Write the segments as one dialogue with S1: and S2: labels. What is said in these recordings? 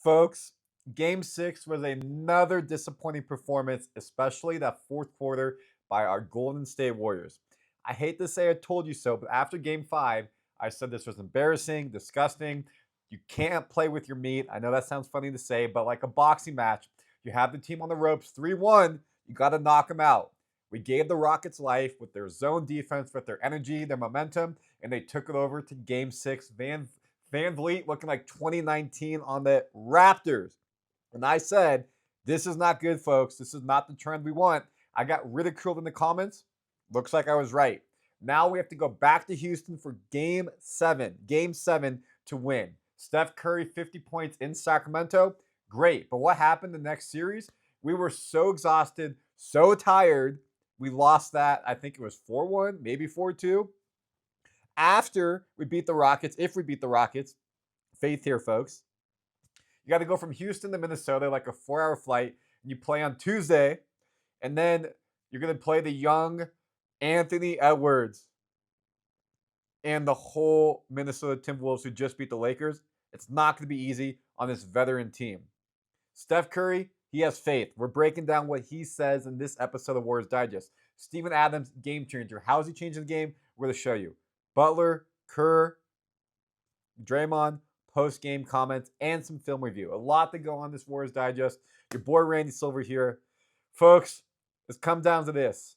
S1: Folks, game 6 was another disappointing performance, especially that fourth quarter by our Golden State Warriors. I hate to say I told you so, but after game 5, I said this was embarrassing, disgusting. You can't play with your meat. I know that sounds funny to say, but like a boxing match, you have the team on the ropes 3-1, you got to knock them out. We gave the Rockets life with their zone defense, with their energy, their momentum, and they took it over to game 6. Van Vliet looking like 2019 on the Raptors. And I said, this is not good, folks. This is not the trend we want. I got ridiculed in the comments. Looks like I was right. Now we have to go back to Houston for game 7. Game 7 to win. Steph Curry, 50 points in Sacramento. Great. But what happened the next series? We were so exhausted, so tired. We lost that. I think it was 4-1, maybe 4-2. After we beat the Rockets, if we beat the Rockets, faith here, folks. You got to go from Houston to Minnesota, like a 4-hour flight, and you play on Tuesday, and then you're going to play the young Anthony Edwards and the whole Minnesota Timberwolves who just beat the Lakers. It's not going to be easy on this veteran team. Steph Curry, he has faith. We're breaking down what he says in this episode of Warriors Digest. Steven Adams, game changer. How is he changing the game? We're going to show you. Butler, Kerr, Draymond, post-game comments, and some film review. A lot to go on this Warriors Digest. Your boy Randy Silver here. Folks, it's come down to this.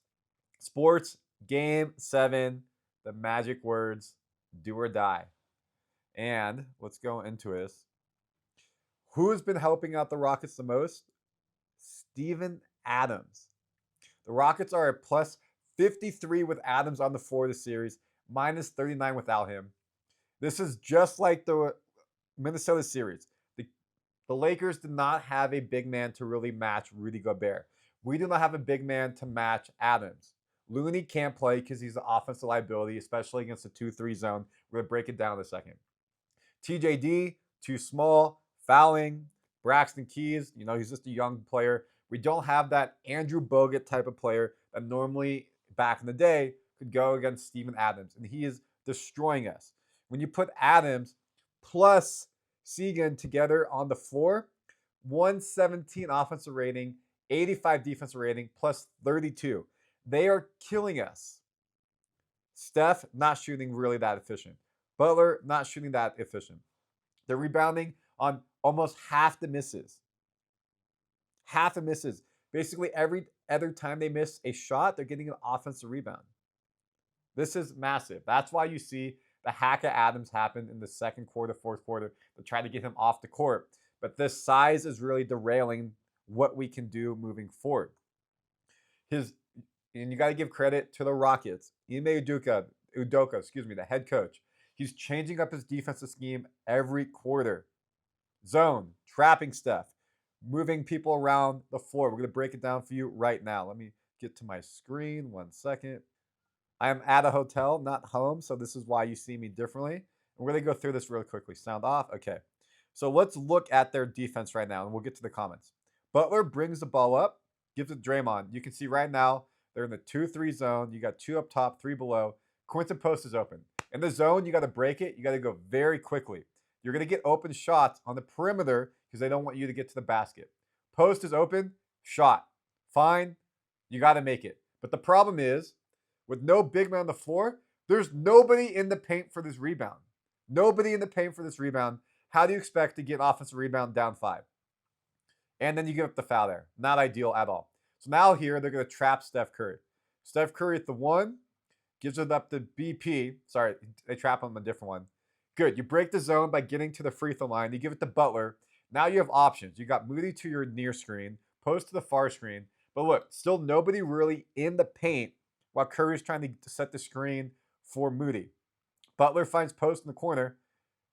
S1: Sports, game 7, the magic words, do or die. And let's go into this. Who has been helping out the Rockets the most? Steven Adams. The Rockets are at plus 53 with Adams on the floor this series, minus 39 without him. This is just like the Minnesota series. The Lakers did not have a big man to really match Rudy Gobert. We do not have a big man to match Adams. Looney can't play because he's an offensive liability, especially against the 2-3 zone. We're going to break it down in a second. TJD, too small, fouling. Braxton Keys, he's just a young player. We don't have that Andrew Bogut type of player that normally, back in the day, could go against Steven Adams. And he is destroying us. When you put Adams plus Segan together on the floor, 117 offensive rating, 85 defensive rating, plus 32. They are killing us. Steph, not shooting really that efficient. Butler, not shooting that efficient. They're rebounding on almost half the misses. Half the misses. Basically, every other time they miss a shot, they're getting an offensive rebound. This is massive. That's why you see the hack at Adams happen in the second quarter, fourth quarter to try to get him off the court. But this size is really derailing what we can do moving forward. And you got to give credit to the Rockets. Ime Udoka, the head coach. He's changing up his defensive scheme every quarter. Zone, trapping Steph, moving people around the floor. We're going to break it down for you right now. Let me get to my screen. 1 second. I am at a hotel, not home, so this is why you see me differently. And we're going to go through this really quickly. Sound off? Okay. So let's look at their defense right now, and we'll get to the comments. Butler brings the ball up, gives it to Draymond. You can see right now they're in the 2-3 zone. You got 2 up top, 3 below. Quinten Post is open. In the zone, you got to break it. You got to go very quickly. You're going to get open shots on the perimeter because they don't want you to get to the basket. Post is open, shot. Fine, you got to make it. But the problem is, with no big man on the floor, there's nobody in the paint for this rebound. Nobody in the paint for this rebound. How do you expect to get offensive rebound down 5? And then you give up the foul there. Not ideal at all. So now here, they're going to trap Steph Curry. Steph Curry at the 1, gives it up to BP. Sorry, they trap him a different one. Good. You break the zone by getting to the free throw line. You give it to Butler. Now you have options. You got Moody to your near screen, Post to the far screen. But look, still nobody really in the paint while Curry's trying to set the screen for Moody. Butler finds Post in the corner.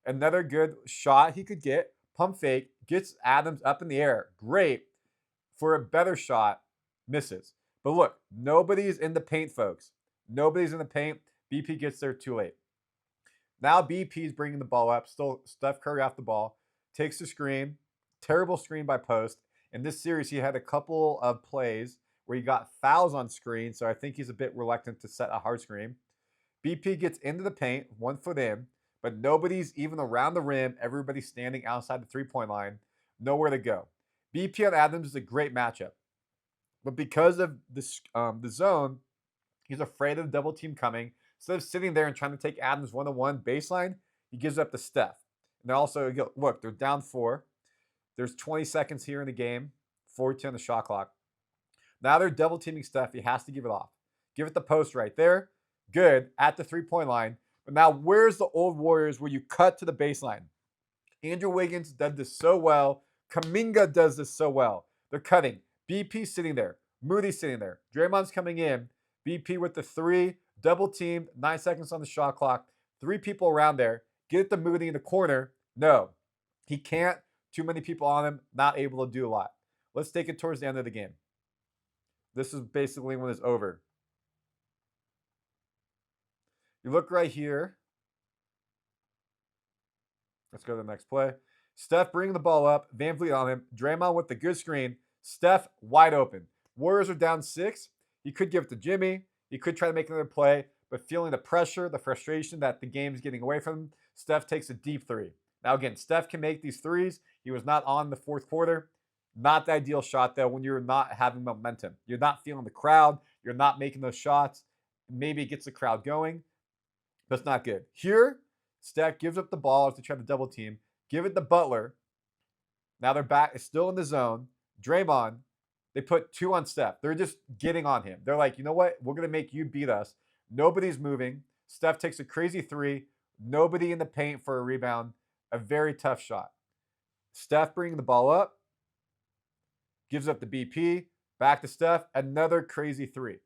S1: Another good shot he could get. Pump fake. Gets Adams up in the air. Great. For a better shot. Misses. But look, nobody's in the paint, folks. Nobody's in the paint. BP gets there too late. Now BP's bringing the ball up. Still Steph Curry off the ball. Takes the screen. Terrible screen by Post. In this series, he had a couple of plays where he got fouls on screen, so I think he's a bit reluctant to set a hard screen. BP gets into the paint, 1 foot in, but nobody's even around the rim. Everybody's standing outside the three-point line. nowhere to go. BP on Adams is a great matchup. But because of this, the zone, he's afraid of the double team coming. Instead of sitting there and trying to take Adams one-on-one baseline, he gives up to Steph. And also, look, they're down 4. There's 20 seconds here in the game, 4-2 on the shot clock. Now they're double teaming Steph. He has to give it off. Give it the post right there. Good at the 3-point line. But now where's the old Warriors where you cut to the baseline? Andrew Wiggins does this so well. Kuminga does this so well. They're cutting. BP sitting there. Moody sitting there. Draymond's coming in. BP with the 3. Double teamed. 9 seconds on the shot clock. 3 people around there. Get it to Moody in the corner. No. He can't. Too many people on him. Not able to do a lot. Let's take it towards the end of the game. This is basically when it's over. You look right here. Let's go to the next play. Steph bringing the ball up. VanVleet on him. Draymond with the good screen. Steph wide open. Warriors are down 6. He could give it to Jimmy. He could try to make another play. But feeling the pressure, the frustration that the game is getting away from him, Steph takes a deep 3. Now again, Steph can make these threes. He was not on the fourth quarter. Not the ideal shot, though, when you're not having momentum. You're not feeling the crowd. You're not making those shots. Maybe it gets the crowd going, but it's not good. Here, Steph gives up the ball to try to double team. Give it to Butler. Now they're back. It's still in the zone. Draymond, they put 2 on Steph. They're just getting on him. They're like, you know what? We're going to make you beat us. Nobody's moving. Steph takes a crazy 3. Nobody in the paint for a rebound. A very tough shot. Steph bringing the ball up. Gives up the BP, back to Steph, another crazy 3.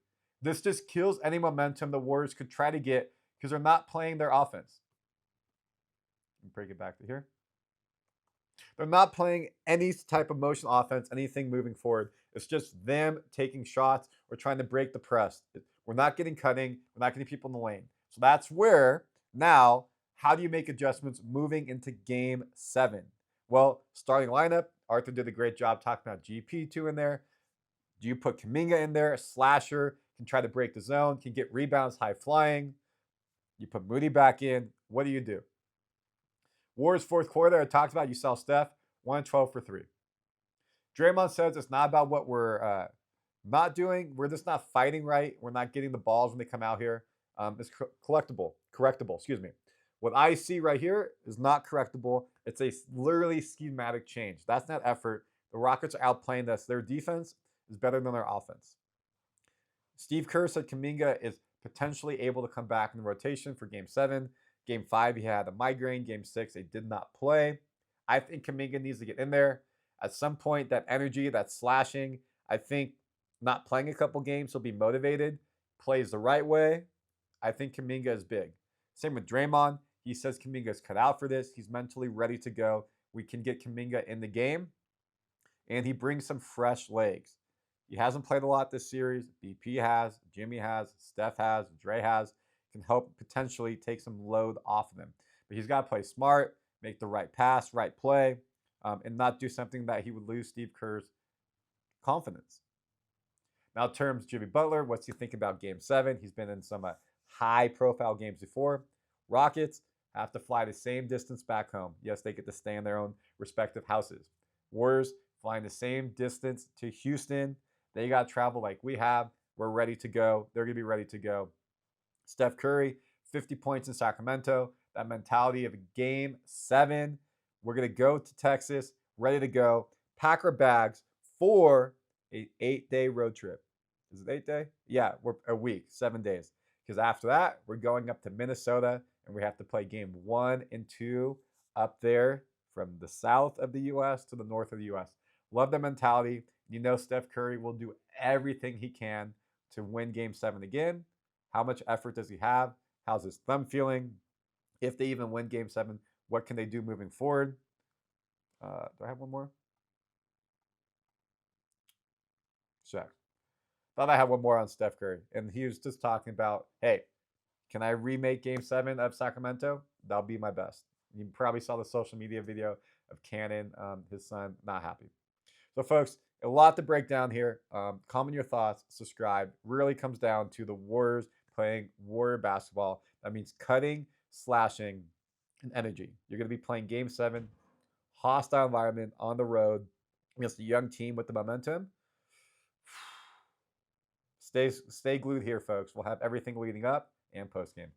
S1: This just kills any momentum the Warriors could try to get because they're not playing their offense. Break it back to here. They're not playing any type of motion offense, anything moving forward. It's just them taking shots or trying to break the press. We're not getting cutting. We're not getting people in the lane. So that's where now, how do you make adjustments moving into game 7? Well, starting lineup, Arthur did a great job talking about GP2 in there. Do you put Kuminga in there? A slasher, can try to break the zone, can get rebounds, high flying. You put Moody back in. What do you do? Warriors fourth quarter, I talked about, you saw Steph, 1-12 for 3. Draymond says it's not about what we're not doing. We're just not fighting right. We're not getting the balls when they come out here. It's correctable, excuse me. What I see right here is not correctable. It's a literally schematic change. That's not effort. The Rockets are outplaying us. Their defense is better than their offense. Steve Kerr said Kuminga is potentially able to come back in the rotation for Game 7. Game 5, he had a migraine. Game 6, they did not play. I think Kuminga needs to get in there. At some point, that energy, that slashing, I think not playing a couple games, he'll be motivated, plays the right way. I think Kuminga is big. Same with Draymond. He says Kuminga is cut out for this. He's mentally ready to go. We can get Kuminga in the game. And he brings some fresh legs. He hasn't played a lot this series. BP has, Jimmy has, Steph has, Dre has. Can help potentially take some load off of him. But he's got to play smart, make the right pass, right play, and not do something that he would lose Steve Kerr's confidence. Now, in terms of Jimmy Butler, what's he think about Game 7? He's been in some high-profile games before. Rockets have to fly the same distance back home. Yes, they get to stay in their own respective houses. Warriors flying the same distance to Houston. They got to travel like we have. We're ready to go. They're going to be ready to go. Steph Curry, 50 points in Sacramento. That mentality of Game 7. We're going to go to Texas, ready to go. Pack our bags for an 8-day road trip. Is it 8 day? Yeah, we're a week, 7 days. Because after that, we're going up to Minnesota, and we have to play Game 1 and 2 up there from the south of the U.S. to the north of the U.S. Love the mentality. You know Steph Curry will do everything he can to win Game 7 again. How much effort does he have? How's his thumb feeling? If they even win Game 7, what can they do moving forward? Do I have one more? Check. Thought I had one more on Steph Curry. And he was just talking about, hey, can I remake Game 7 of Sacramento? That'll be my best. You probably saw the social media video of Cannon, his son, not happy. So, folks, a lot to break down here. Comment your thoughts, subscribe. Really comes down to the Warriors playing Warrior basketball. That means cutting, slashing, and energy. You're going to be playing Game 7. hostile environment on the road against a young team with the momentum. Stay glued here, folks. We'll have everything leading up and post game.